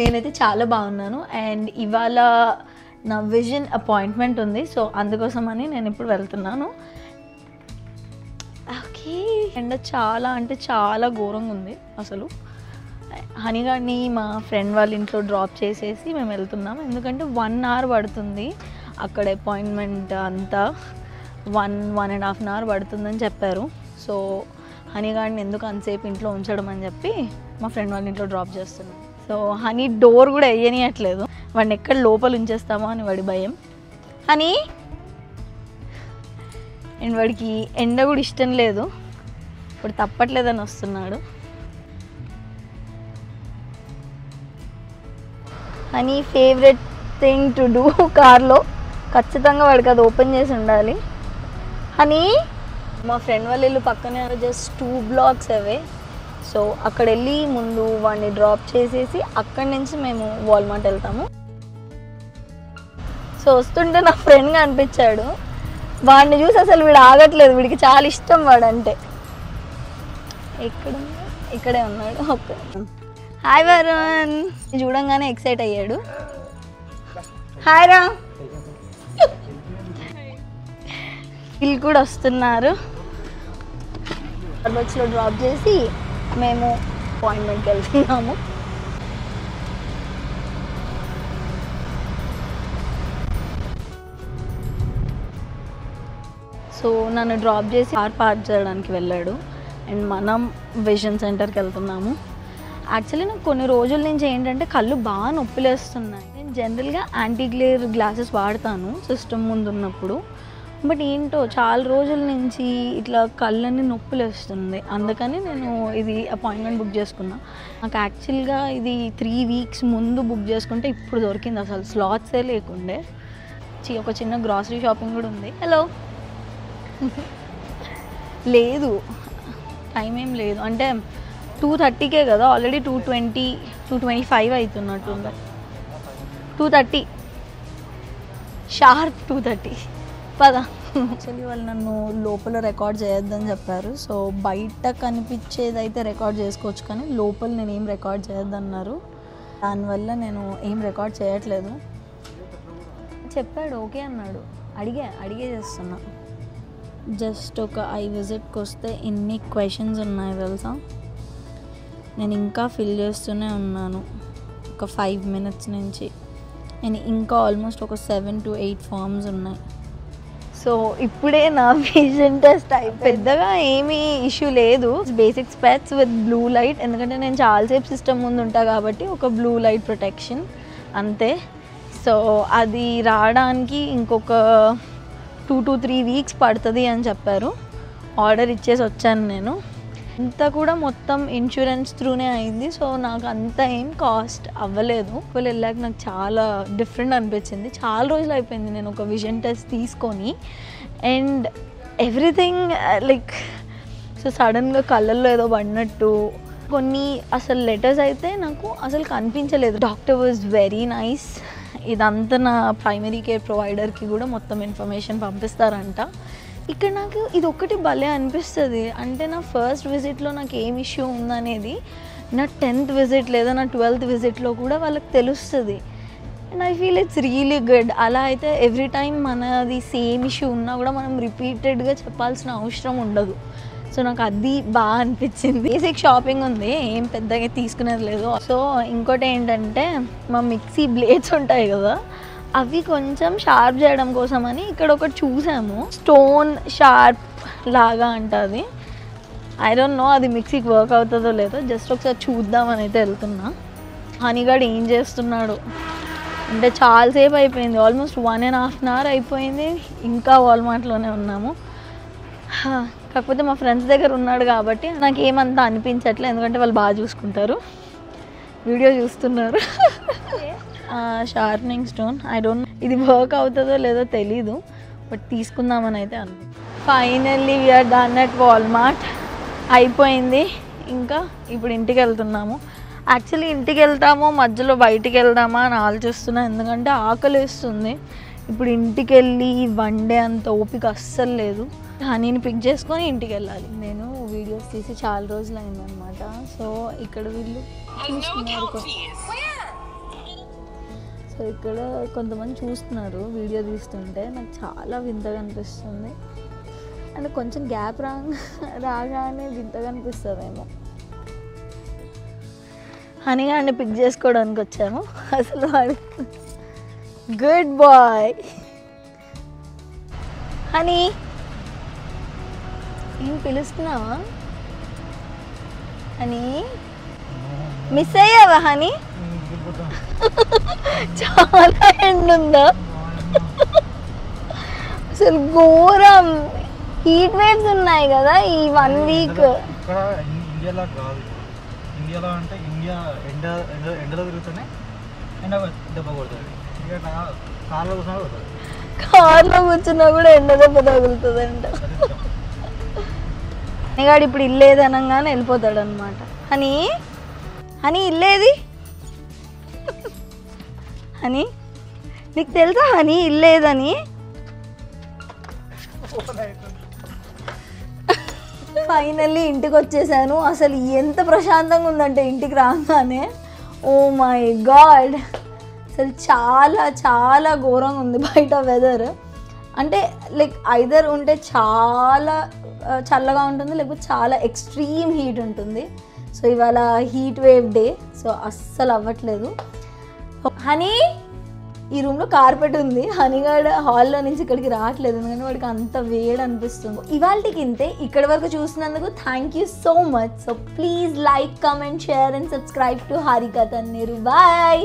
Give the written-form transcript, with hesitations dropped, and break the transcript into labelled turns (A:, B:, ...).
A: నేనైతే చాలా బాగున్నాను. అండ్ ఇవాళ నా విజన్ అపాయింట్మెంట్ ఉంది. సో అందుకోసమని నేను ఇప్పుడు వెళ్తున్నాను. ఓకే, ఎండ చాలా అంటే చాలా ఘోరంగా ఉంది అసలు. హనీగాడిని మా ఫ్రెండ్ వాళ్ళ ఇంట్లో డ్రాప్ చేసేసి మేము వెళ్తున్నాం. ఎందుకంటే 1 hour పడుతుంది అక్కడ అపాయింట్మెంట్ అంతా. 1.5 hour పడుతుందని చెప్పారు. సో హనీగాడిని ఎందుకు అంతసేపు ఇంట్లో ఉంచడం అని చెప్పి మా ఫ్రెండ్ వాళ్ళ ఇంట్లో డ్రాప్ చేస్తున్నాం. సో హనీ డోర్ కూడా వేయనియట్లేదు, వాడిని ఎక్కడ లోపల ఉంచేస్తామో అని వాడి భయం. హనీ అండ్ వాడికి ఎండ కూడా ఇష్టం లేదు, ఇప్పుడు తప్పట్లేదని వస్తున్నాడు. Honey favourite thing to do కార్లో, ఖచ్చితంగా వాడికి అది ఓపెన్ చేసి ఉండాలి. హనీ మా ఫ్రెండ్ వాళ్ళ ఇల్లు పక్కనే, జస్ట్ 2 blocks అవే. సో అక్కడ వెళ్ళి ముందు వాడిని డ్రాప్ చేసేసి అక్కడి నుంచి మేము వాల్మార్ట్ వెళ్తాము. సో వస్తుంటే నా ఫ్రెండ్గా అనిపించాడు. వాడిని చూసి అసలు వీడు ఆగట్లేదు, వీడికి చాలా ఇష్టం వాడంటే. ఇక్కడే ఉన్నాడు. Okay, hi Varun. చూడంగానే ఎక్సైట్ అయ్యాడు. హాయ్ రా. వీళ్ళు కూడా వస్తున్నారు. బస్లో డ్రాప్ చేసి మేము అపాయింట్మెంట్కి వెళ్తున్నాము. సో నన్ను డ్రాప్ చేసి కార్ పార్క్ చేయడానికి వెళ్ళాడు. అండ్ మనం విజన్ సెంటర్కి వెళ్తున్నాము. యాక్చువల్లీ నాకు కొన్ని రోజుల నుంచి ఏంటంటే కళ్ళు బాగా నొప్పిలేస్తున్నాయి. నేను జనరల్గా యాంటీ గ్లేర్ గ్లాసెస్ వాడతాను సిస్టమ్ ముందు ఉన్నప్పుడు. బట్ ఏంటో చాలా రోజుల నుంచి ఇట్లా కళ్ళని నొప్పిలేస్తుంది. అందుకని నేను ఇది అపాయింట్మెంట్ బుక్ చేసుకున్నా. నాకు యాక్చువల్గా ఇది 3 weeks ముందు బుక్ చేసుకుంటే ఇప్పుడు దొరికింది. అసలు స్లాట్సే లేకుండే. ఒక చిన్న గ్రాసరీ షాపింగ్ కూడా ఉంది. హలో లేదు, టైం ఏం లేదు. అంటే 2:30కే కదా, ఆల్రెడీ 2:20, 2:25 అవుతున్నట్టుంది. 2:30 షార్ప్, 2:30 పదా. యాక్చువల్లీ వాళ్ళు నన్ను లోపల రికార్డ్ చేయొద్దని చెప్పారు. సో బయట కనిపించేది అయితే రికార్డ్ చేసుకోవచ్చు, కానీ లోపల నేను ఏం రికార్డ్ చేయొద్దన్నారు. దానివల్ల నేను ఏం రికార్డ్ చేయట్లేదు. చెప్పాడు, ఓకే అన్నాడు. అడిగే చేస్తున్నా. జస్ట్ ఒక ఐ విజిట్కి వస్తే ఎన్ని క్వశ్చన్స్ ఉన్నాయి తెలుసా. నేను ఇంకా ఫిల్ చేస్తూనే ఉన్నాను ఒక 5 minutes నుంచి. నేను ఇంకా ఆల్మోస్ట్ ఒక 7 to 8 forms ఉన్నాయి. సో ఇప్పుడే నా విజన్ టెస్ట్ పెద్దగా ఏమీ ఇష్యూ లేదు. Basic specs with blue light, ఎందుకంటే నేను చాలాసేపు సిస్టమ్ ముందు ఉంటా కాబట్టి ఒక బ్లూ లైట్ ప్రొటెక్షన్ అంతే. సో అది రావడానికి ఇంకొక 2 to 3 weeks పడుతుంది అని చెప్పారు. ఆర్డర్ ఇచ్చేసి వచ్చాను నేను. అంతా కూడా మొత్తం ఇన్సూరెన్స్ త్రూనే అయింది. సో నాకు అంత ఏం కాస్ట్ అవ్వలేదు. వాళ్ళు వెళ్ళాక నాకు చాలా డిఫరెంట్ అనిపించింది. చాలా రోజులు అయిపోయింది నేను ఒక విజన్ టెస్ట్ తీసుకొని. అండ్ ఎవ్రీథింగ్ లైక్ సో సడన్గా కళ్ళల్లో ఏదో పడినట్టు కొన్ని అసలు లెటర్స్ అయితే నాకు అసలు కనిపించలేదు. Doctor was very nice. ఇదంతా నా ప్రైమరీ కేర్ ప్రొవైడర్కి కూడా మొత్తం ఇన్ఫర్మేషన్ పంపిస్తారంట. ఇక్కడ నాకు ఇది ఒక్కటి భలే అనిపిస్తుంది. అంటే నా ఫస్ట్ విజిట్లో నాకు ఏం ఇష్యూ ఉందనేది నా 10th విజిట్ లేదా నా 12th విజిట్లో కూడా వాళ్ళకి తెలుస్తుంది. And I feel it's really good. అలా అయితే ఎవ్రీ టైం మనది సేమ్ ఇష్యూ ఉన్నా కూడా మనం రిపీటెడ్గా చెప్పాల్సిన అవసరం ఉండదు. సో నాకు అది బాగా అనిపించింది. బేసిక్ షాపింగ్ ఉంది, ఏం పెద్దగా తీసుకునేది లేదు. సో ఇంకోటి ఏంటంటే మా మిక్సీ బ్లేడ్స్ ఉంటాయి కదా, అవి కొంచెం షార్ప్ చేయడం కోసమని ఇక్కడ ఒకటి చూసాము. స్టోన్ షార్ప్ లాగా అంటుంది. ఐ డోంట్ నో అది మిక్సీకి వర్క్ అవుతుందో లేదో, జస్ట్ ఒకసారి చూద్దామని అయితే వెళ్తున్నా. హనీగాడు ఏం చేస్తున్నాడు అంటే చాలాసేపు అయిపోయింది, ఆల్మోస్ట్ 1.5 hour అయిపోయింది. ఇంకా వాల్మార్ట్లోనే ఉన్నాము. కాకపోతే మా ఫ్రెండ్స్ దగ్గర ఉన్నాడు కాబట్టి నాకు ఏమంతా అనిపించట్లేదు, ఎందుకంటే వాళ్ళు బాగా చూసుకుంటారు. వీడియో చూస్తున్నారు. Sharpening stone, I don't know ఇది వర్క్ అవుతుందో లేదో తెలీదు, బట్ తీసుకుందామని అయితే finally we are done at Walmart. అయిపోయింది. ఇంకా ఇప్పుడు ఇంటికి వెళ్తున్నాము. యాక్చువల్లీ ఇంటికి వెళ్తామో మధ్యలో బయటికి వెళ్దామా అని ఆలోచిస్తున్నా, ఎందుకంటే ఆకలి వేస్తుంది. ఇప్పుడు ఇంటికి వెళ్ళి వన్ డే అంత ఓపిక అస్సలు లేదు. హనీని పిక్ చేసుకొని ఇంటికి వెళ్ళాలి. నేను వీడియోస్ తీసి చాలా రోజులు అయిందనమాట. సో ఇక్కడ వీళ్ళు ఇక్కడ కొంతమంది చూస్తున్నారు వీడియో తీస్తుంటే, నాకు చాలా వింతగా అనిపిస్తుంది. అంటే కొంచెం గ్యాప్ రాగానే వింతగా అనిపిస్తుందేమో. హనీగాడిని పిక్ చేసుకోవడానికి వచ్చాము. అసలు వాడు గుడ్ బాయ్. హనీ ఏం పిలుస్తున్నావా? హనీ మిస్ అయ్యావా హనీ? చాలా ఎండుందా అసలు, ఘోరం హీట్ వేవ్స్ ఉన్నాయి కదా ఈ 1 వీక్.
B: ఇండియాలో కాదు, ఇండియాలో అంటే ఇండియా ఎండలో తిరుగుతూనే ఎండ దెబ్బ కొడుతుంది. కార్లో కూర్చున్నా కొడుతుంది,
A: కార్లో కూర్చున్నా కూడా ఎండ దెబ్బ తగులుతుందంట. నీగాడు ఇప్పుడు ఇల్లేది అనగానే వెళ్ళిపోతాడు అనమాట. Honey honey ఇల్లేది? హనీ నీకు తెలుసా హనీ ఇల్లేదని? ఫైనల్లీ ఇంటికి వచ్చేసాను. అసలు ఎంత ప్రశాంతంగా ఉందంటే ఇంటికి రాగానే, ఓ మై గాడ్, అసలు చాలా చాలా ఘోరంగా ఉంది బయట వెదర్. అంటే లైక్ ఐదర్ ఉంటే చాలా చల్లగా ఉంటుంది, లేకపోతే చాలా ఎక్స్ట్రీమ్ హీట్ ఉంటుంది. సో ఇవాళ హీట్ వేవ్ డే, సో అస్సలు అవ్వట్లేదు. హనీ ఈ రూమ్లో కార్పెట్ ఉంది, హనీగాడ్ హాల్లో నుంచి ఇక్కడికి రావట్లేదు ఎందుకంటే వాడికి అంత వేడి అనిపిస్తుంది. ఇవాళకి ఇంతే. ఇక్కడి వరకు చూసినందుకు thank you so much. So please like, comment, share and subscribe to Harika Tanneeru. Bye.